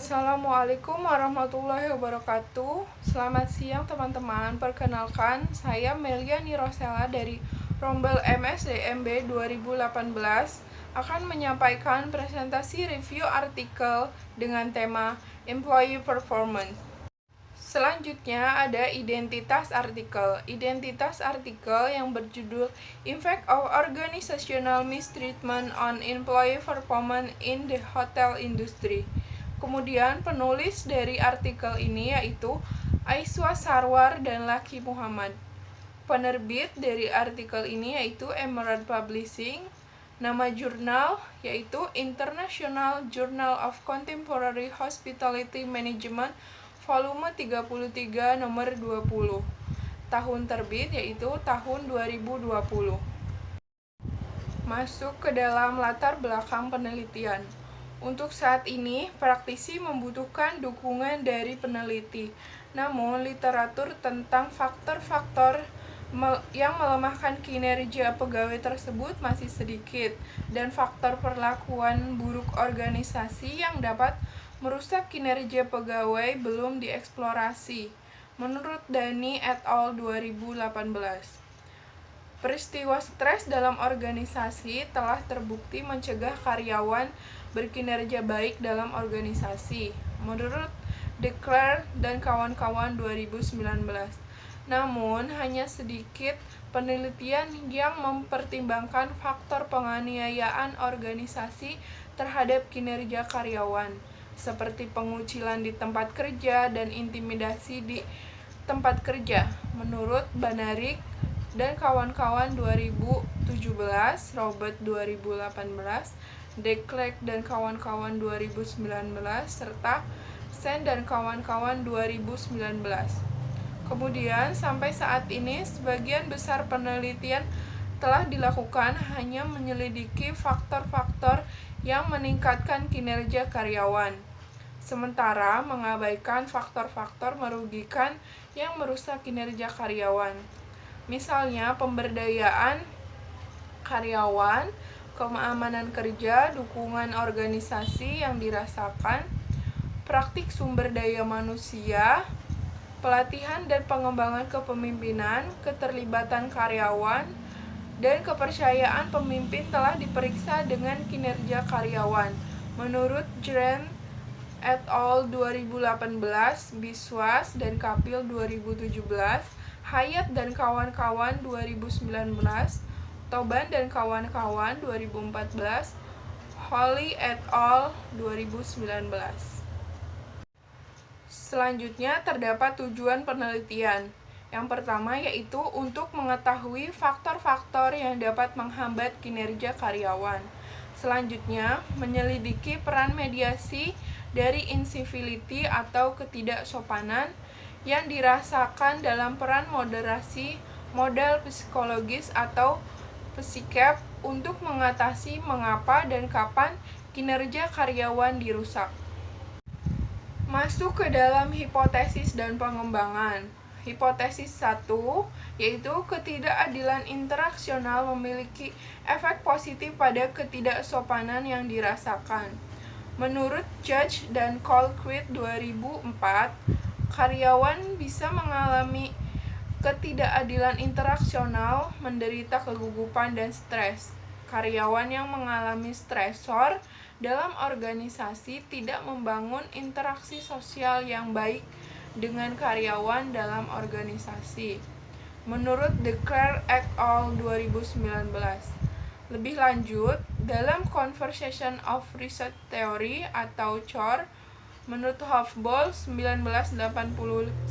Assalamualaikum warahmatullahi wabarakatuh. Selamat siang teman-teman. Perkenalkan, saya Meliani Rosella dari Rombel MSDMB 2018 akan menyampaikan presentasi review artikel dengan tema Employee Performance. Selanjutnya ada identitas artikel. Identitas artikel yang berjudul Impact of Organizational Mistreatment on Employee Performance in the Hotel Industry. Kemudian penulis dari artikel ini yaitu Aiswa Sarwar dan Laki Muhammad. Penerbit dari artikel ini yaitu Emerald Publishing. Nama jurnal yaitu International Journal of Contemporary Hospitality Management volume 33 nomor 20. Tahun terbit yaitu tahun 2020. Masuk ke dalam latar belakang penelitian. Untuk saat ini, praktisi membutuhkan dukungan dari peneliti. Namun, literatur tentang faktor-faktor yang melemahkan kinerja pegawai tersebut masih sedikit, dan faktor perlakuan buruk organisasi yang dapat merusak kinerja pegawai belum dieksplorasi. Menurut Dani et al. 2018. Peristiwa stres dalam organisasi telah terbukti mencegah karyawan berkinerja baik dalam organisasi, menurut De Clercq dan kawan-kawan 2019. Namun, hanya sedikit penelitian yang mempertimbangkan faktor penganiayaan organisasi terhadap kinerja karyawan, seperti pengucilan di tempat kerja dan intimidasi di tempat kerja, menurut Banarik dan kawan-kawan 2017, Robert 2018, De Clercq dan kawan-kawan 2019, serta Sen dan kawan-kawan 2019. Kemudian, sampai saat ini, sebagian besar penelitian telah dilakukan hanya menyelidiki faktor-faktor yang meningkatkan kinerja karyawan, sementara mengabaikan faktor-faktor merugikan yang merusak kinerja karyawan. Misalnya, pemberdayaan karyawan, keamanan kerja, dukungan organisasi yang dirasakan, praktik sumber daya manusia, pelatihan dan pengembangan kepemimpinan, keterlibatan karyawan, dan kepercayaan pemimpin telah diperiksa dengan kinerja karyawan. Menurut Grant et al. 2018, Biswas dan Kapil 2017, Hayat dan kawan-kawan 2019, Toban dan kawan-kawan 2014, Holly et al. 2019. Selanjutnya terdapat tujuan penelitian. Yang pertama yaitu untuk mengetahui faktor-faktor yang dapat menghambat kinerja karyawan. Selanjutnya, menyelidiki peran mediasi dari incivility atau ketidaksopanan yang dirasakan dalam peran moderasi model psikologis atau psikep untuk mengatasi mengapa dan kapan kinerja karyawan dirusak. Masuk ke dalam hipotesis dan pengembangan. Hipotesis 1 yaitu ketidakadilan interaksional memiliki efek positif pada ketidaksopanan yang dirasakan. Menurut Judge dan Colquitt 2004, karyawan bisa mengalami ketidakadilan interaksional, menderita kegugupan dan stres. Karyawan yang mengalami stresor dalam organisasi tidak membangun interaksi sosial yang baik dengan karyawan dalam organisasi. Menurut De Clercq et al. 2019. Lebih lanjut, dalam Conversation of Research Theory atau COR, menurut Hofbauer 1989,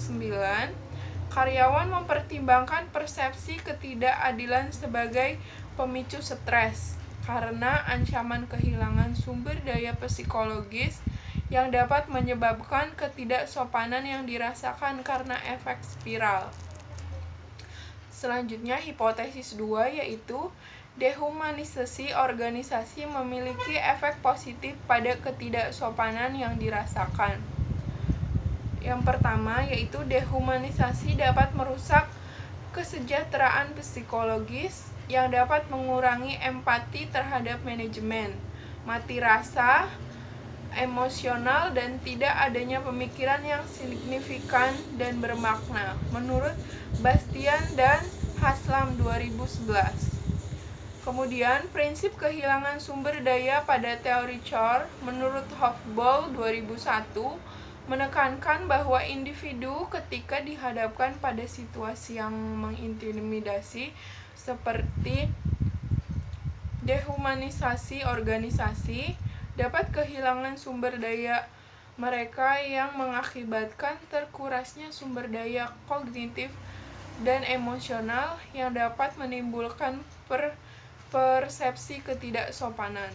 karyawan mempertimbangkan persepsi ketidakadilan sebagai pemicu stres karena ancaman kehilangan sumber daya psikologis yang dapat menyebabkan ketidaksopanan yang dirasakan karena efek spiral. Selanjutnya, hipotesis 2 yaitu dehumanisasi organisasi memiliki efek positif pada ketidaksopanan yang dirasakan. Yang pertama yaitu dehumanisasi dapat merusak kesejahteraan psikologis yang dapat mengurangi empati terhadap manajemen, mati rasa, emosional, dan tidak adanya pemikiran yang signifikan dan bermakna, menurut Bastian dan Haslam 2011. Kemudian, prinsip kehilangan sumber daya pada teori Chor menurut Hofbauer 2001 menekankan bahwa individu ketika dihadapkan pada situasi yang mengintimidasi seperti dehumanisasi organisasi dapat kehilangan sumber daya mereka yang mengakibatkan terkurasnya sumber daya kognitif dan emosional yang dapat menimbulkan persepsi ketidaksopanan.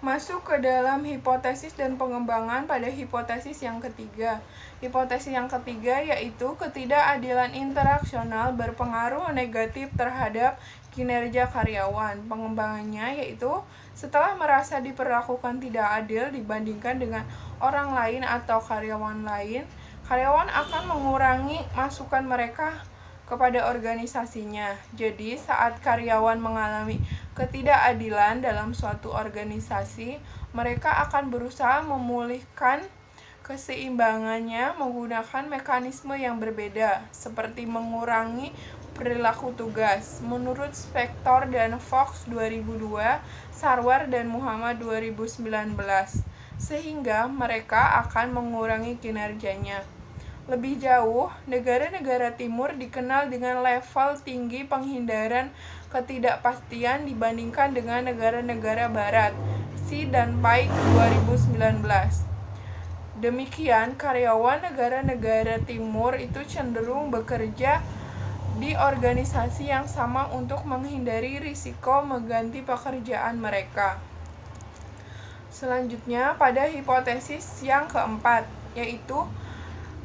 Masuk ke dalam hipotesis dan pengembangan pada hipotesis yang ketiga. Hipotesis yang ketiga yaitu ketidakadilan interaksional berpengaruh negatif terhadap kinerja karyawan. Pengembangannya yaitu setelah merasa diperlakukan tidak adil dibandingkan dengan orang lain atau karyawan lain, karyawan akan mengurangi masukan mereka kepada organisasinya. Jadi, saat karyawan mengalami ketidakadilan dalam suatu organisasi, mereka akan berusaha memulihkan keseimbangannya menggunakan mekanisme yang berbeda, seperti mengurangi perilaku tugas. Menurut Spector dan Fox 2002, Sarwar dan Muhammad 2019, sehingga mereka akan mengurangi kinerjanya. Lebih jauh, negara-negara timur dikenal dengan level tinggi penghindaran ketidakpastian dibandingkan dengan negara-negara barat. C dan Pike 2019. Demikian, karyawan negara-negara timur itu cenderung bekerja di organisasi yang sama untuk menghindari risiko mengganti pekerjaan mereka. Selanjutnya, pada hipotesis yang keempat, yaitu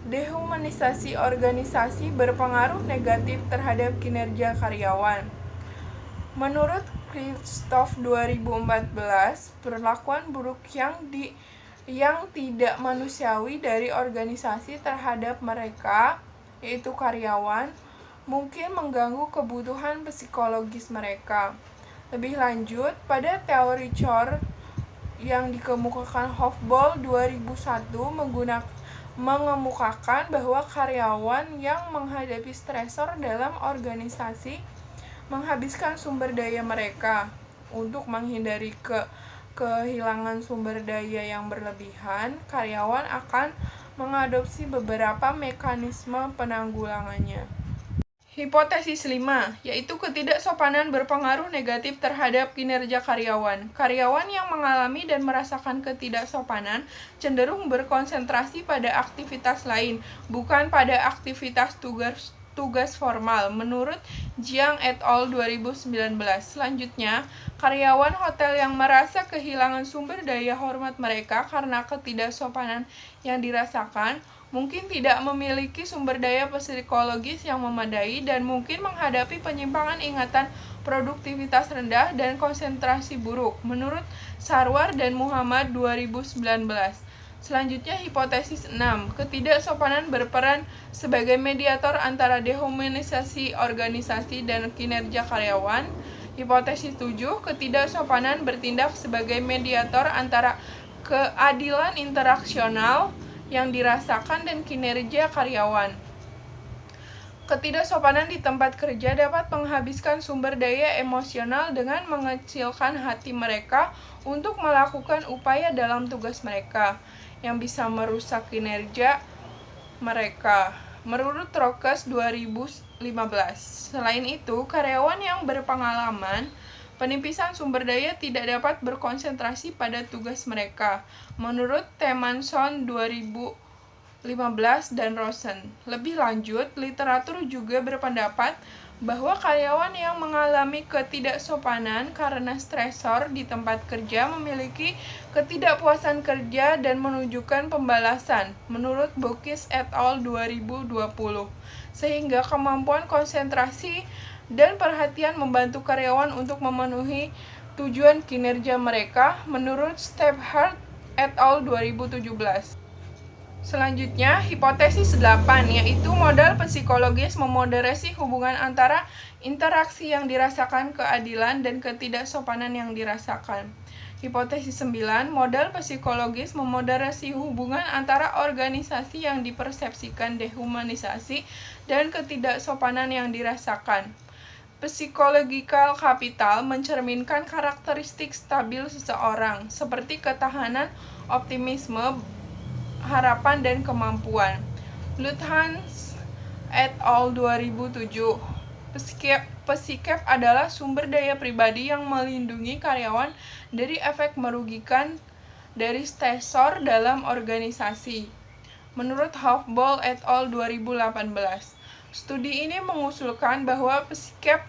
dehumanisasi organisasi berpengaruh negatif terhadap kinerja karyawan. Menurut Christoph 2014, perlakuan buruk yang tidak manusiawi dari organisasi terhadap mereka, yaitu karyawan, mungkin mengganggu kebutuhan psikologis mereka. Lebih lanjut, pada teori Chor yang dikemukakan Hofbauer 2001 mengemukakan bahwa karyawan yang menghadapi stresor dalam organisasi menghabiskan sumber daya mereka. Untuk menghindari kehilangan sumber daya yang berlebihan, karyawan akan mengadopsi beberapa mekanisme penanggulangannya. Hipotesis 5, yaitu ketidaksopanan berpengaruh negatif terhadap kinerja karyawan. Karyawan yang mengalami dan merasakan ketidaksopanan cenderung berkonsentrasi pada aktivitas lain, bukan pada aktivitas tugas formal, menurut Jiang et al. 2019. Selanjutnya, karyawan hotel yang merasa kehilangan sumber daya hormat mereka karena ketidaksopanan yang dirasakan mungkin tidak memiliki sumber daya psikologis yang memadai dan mungkin menghadapi penyimpangan ingatan, produktivitas rendah, dan konsentrasi buruk, menurut Sarwar dan Muhammad 2019. Selanjutnya, hipotesis 6. Ketidaksopanan berperan sebagai mediator antara dehumanisasi organisasi dan kinerja karyawan. Hipotesis 7. Ketidaksopanan bertindak sebagai mediator antara keadilan interaksional yang dirasakan dan kinerja karyawan. Ketidaksopanan di tempat kerja dapat menghabiskan sumber daya emosional dengan mengecilkan hati mereka untuk melakukan upaya dalam tugas mereka, yang bisa merusak kinerja mereka, menurut Trokes 2015. Selain itu, karyawan yang berpengalaman penipisan sumber daya tidak dapat berkonsentrasi pada tugas mereka, menurut Temanson 2015 dan Rosen. Lebih lanjut, literatur juga berpendapat bahwa karyawan yang mengalami ketidaksopanan karena stresor di tempat kerja memiliki ketidakpuasan kerja dan menunjukkan pembalasan, menurut Bukis et al. 2020, sehingga kemampuan konsentrasi dan perhatian membantu karyawan untuk memenuhi tujuan kinerja mereka, menurut Stephan et al. 2017. Selanjutnya, hipotesis 8, yaitu modal psikologis memoderasi hubungan antara interaksi yang dirasakan keadilan dan ketidaksopanan yang dirasakan. Hipotesis 9, model psikologis memoderasi hubungan antara organisasi yang dipersepsikan dehumanisasi dan ketidaksopanan yang dirasakan. Psychological capital mencerminkan karakteristik stabil seseorang, seperti ketahanan, optimisme, harapan, dan kemampuan. Luthans et al. 2007. Psikep adalah sumber daya pribadi yang melindungi karyawan dari efek merugikan dari stresor dalam organisasi. Menurut Hofbauer et al. 2018, studi ini mengusulkan bahwa psikep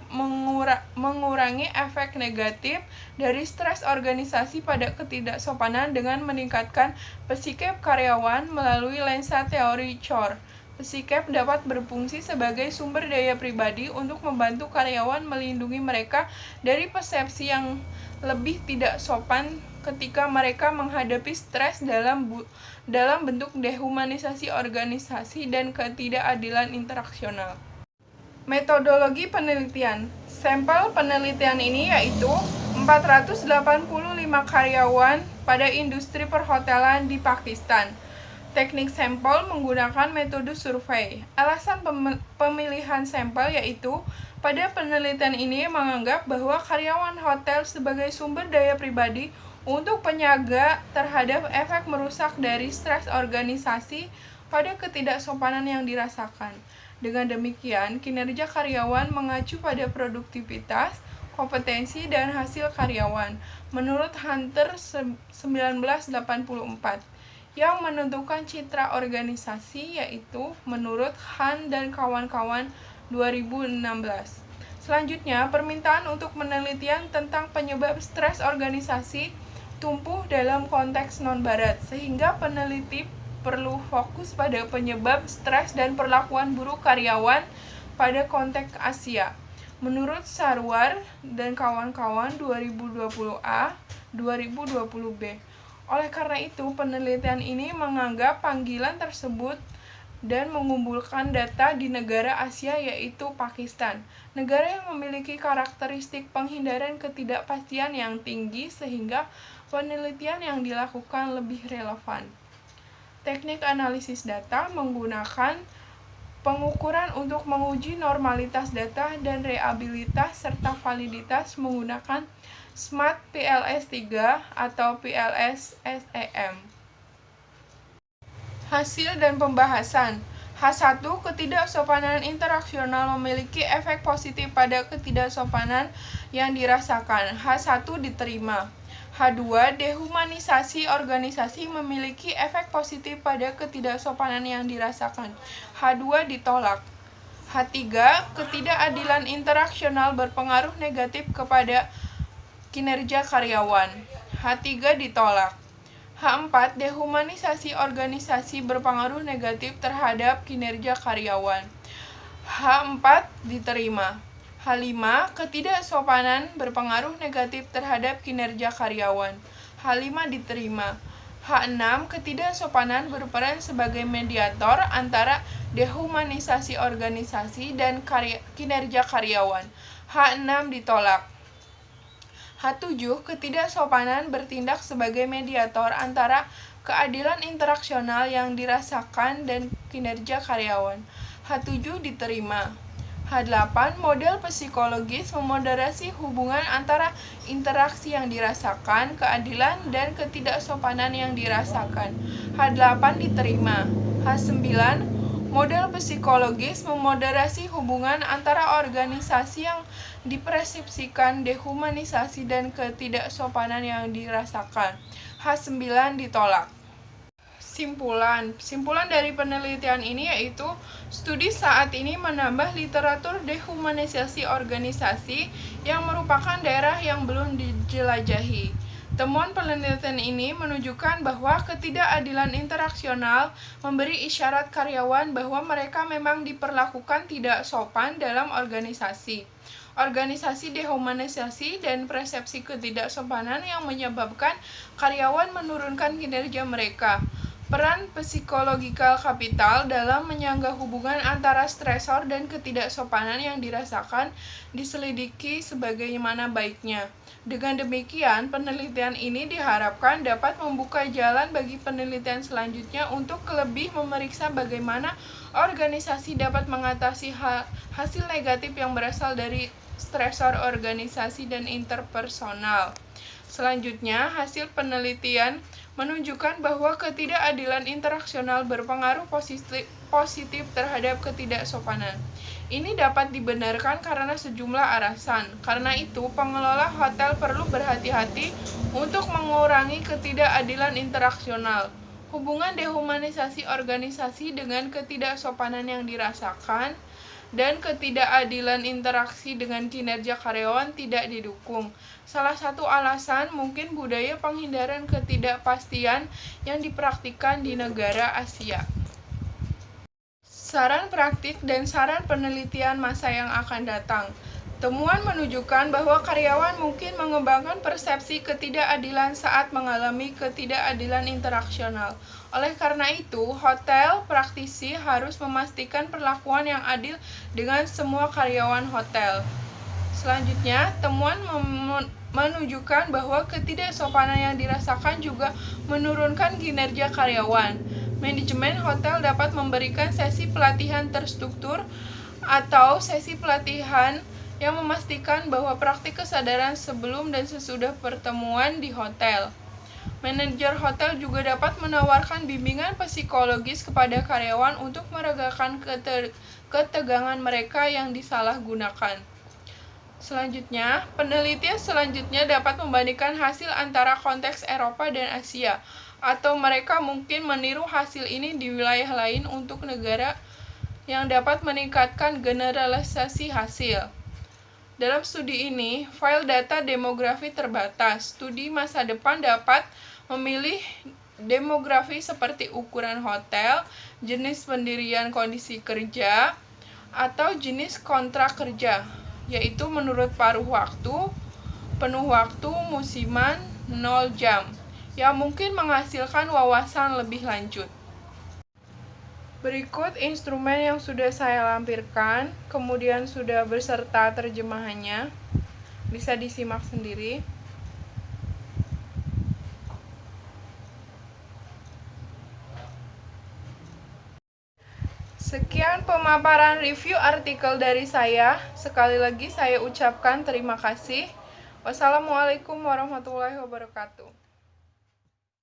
mengurangi efek negatif dari stres organisasi pada ketidaksopanan dengan meningkatkan psikep karyawan melalui lensa teori Chor. Psikep dapat berfungsi sebagai sumber daya pribadi untuk membantu karyawan melindungi mereka dari persepsi yang lebih tidak sopan ketika mereka menghadapi stres dalam bentuk dehumanisasi organisasi dan ketidakadilan interaksional. Metodologi penelitian. Sampel penelitian ini yaitu 485 karyawan pada industri perhotelan di Pakistan. Teknik sampel menggunakan metode survei. Alasan pemilihan sampel yaitu pada penelitian ini menganggap bahwa karyawan hotel sebagai sumber daya pribadi untuk penyaga terhadap efek merusak dari stres organisasi pada ketidaksopanan yang dirasakan. Dengan demikian, kinerja karyawan mengacu pada produktivitas, kompetensi, dan hasil karyawan. Menurut Hunter 1984, yang menentukan citra organisasi yaitu menurut Han dan kawan-kawan 2016. Selanjutnya, permintaan untuk penelitian tentang penyebab stres organisasi tumbuh dalam konteks non-barat, sehingga peneliti perlu fokus pada penyebab stres dan perlakuan buruk karyawan pada konteks Asia. Menurut Sarwar dan kawan-kawan 2020A, 2020B. Oleh karena itu, penelitian ini menganggap panggilan tersebut dan mengumpulkan data di negara Asia yaitu Pakistan, negara yang memiliki karakteristik penghindaran ketidakpastian yang tinggi sehingga penelitian yang dilakukan lebih relevan. Teknik analisis data menggunakan pengukuran untuk menguji normalitas data dan reliabilitas serta validitas menggunakan SMART PLS3 atau PLS SEM. Hasil dan pembahasan. H1. Ketidaksopanan interaksional memiliki efek positif pada ketidaksopanan yang dirasakan. H1 diterima. H2. Dehumanisasi organisasi memiliki efek positif pada ketidaksopanan yang dirasakan. H2 ditolak. H3. Ketidakadilan interaksional berpengaruh negatif kepada kinerja karyawan. H3 ditolak. H4. Dehumanisasi organisasi berpengaruh negatif terhadap kinerja karyawan. H4 diterima. H5. Ketidaksopanan berpengaruh negatif terhadap kinerja karyawan. H5 diterima. H6. Ketidaksopanan berperan sebagai mediator antara dehumanisasi organisasi dan kinerja karyawan. H6 ditolak. H7. Ketidaksopanan bertindak sebagai mediator antara keadilan interaksional yang dirasakan dan kinerja karyawan. H7 diterima. H8. Model psikologis memoderasi hubungan antara interaksi yang dirasakan, keadilan, dan ketidaksopanan yang dirasakan. H8 diterima. H9. Model psikologis memoderasi hubungan antara organisasi yang dipersepsikan dehumanisasi dan ketidaksopanan yang dirasakan. H9 ditolak. Simpulan dari penelitian ini yaitu studi saat ini menambah literatur dehumanisasi organisasi yang merupakan daerah yang belum dijelajahi. Temuan penelitian ini menunjukkan bahwa ketidakadilan interaksional memberi isyarat karyawan bahwa mereka memang diperlakukan tidak sopan dalam organisasi. Organisasi dehumanisasi dan persepsi ketidaksopanan yang menyebabkan karyawan menurunkan kinerja mereka. Peran psikologikal kapital dalam menyangga hubungan antara stresor dan ketidaksopanan yang dirasakan diselidiki sebagaimana baiknya. Dengan demikian, penelitian ini diharapkan dapat membuka jalan bagi penelitian selanjutnya untuk lebih memeriksa bagaimana organisasi dapat mengatasi hasil negatif yang berasal dari stresor organisasi dan interpersonal. Selanjutnya, hasil penelitian menunjukkan bahwa ketidakadilan interaksional berpengaruh positif terhadap ketidaksopanan. Ini dapat dibenarkan karena sejumlah alasan. Karena itu, pengelola hotel perlu berhati-hati untuk mengurangi ketidakadilan interaksional. Hubungan dehumanisasi organisasi dengan ketidaksopanan yang dirasakan dan ketidakadilan interaksi dengan kinerja karyawan tidak didukung. Salah satu alasan mungkin budaya penghindaran ketidakpastian yang dipraktikkan di negara Asia. Saran praktik dan saran penelitian masa yang akan datang. Temuan menunjukkan bahwa karyawan mungkin mengembangkan persepsi ketidakadilan saat mengalami ketidakadilan interaksional. Oleh karena itu, hotel praktisi harus memastikan perlakuan yang adil dengan semua karyawan hotel. Selanjutnya, temuan menunjukkan bahwa ketidaksopanan yang dirasakan juga menurunkan kinerja karyawan. Manajemen hotel dapat memberikan sesi pelatihan terstruktur atau sesi pelatihan yang memastikan bahwa praktik kesadaran sebelum dan sesudah pertemuan di hotel. Manajer hotel juga dapat menawarkan bimbingan psikologis kepada karyawan untuk meredakan ketegangan mereka yang disalahgunakan. Selanjutnya, penelitian selanjutnya dapat membandingkan hasil antara konteks Eropa dan Asia, atau mereka mungkin meniru hasil ini di wilayah lain untuk negara yang dapat meningkatkan generalisasi hasil. Dalam studi ini, file data demografi terbatas. Studi masa depan dapat memilih demografi seperti ukuran hotel, jenis pendirian kondisi kerja, atau jenis kontrak kerja, yaitu menurut paruh waktu, penuh waktu, musiman, 0 jam, yang mungkin menghasilkan wawasan lebih lanjut. Berikut instrumen yang sudah saya lampirkan, kemudian sudah beserta terjemahannya. Bisa disimak sendiri. Sekian pemaparan review artikel dari saya. Sekali lagi saya ucapkan terima kasih. Wassalamualaikum warahmatullahi wabarakatuh.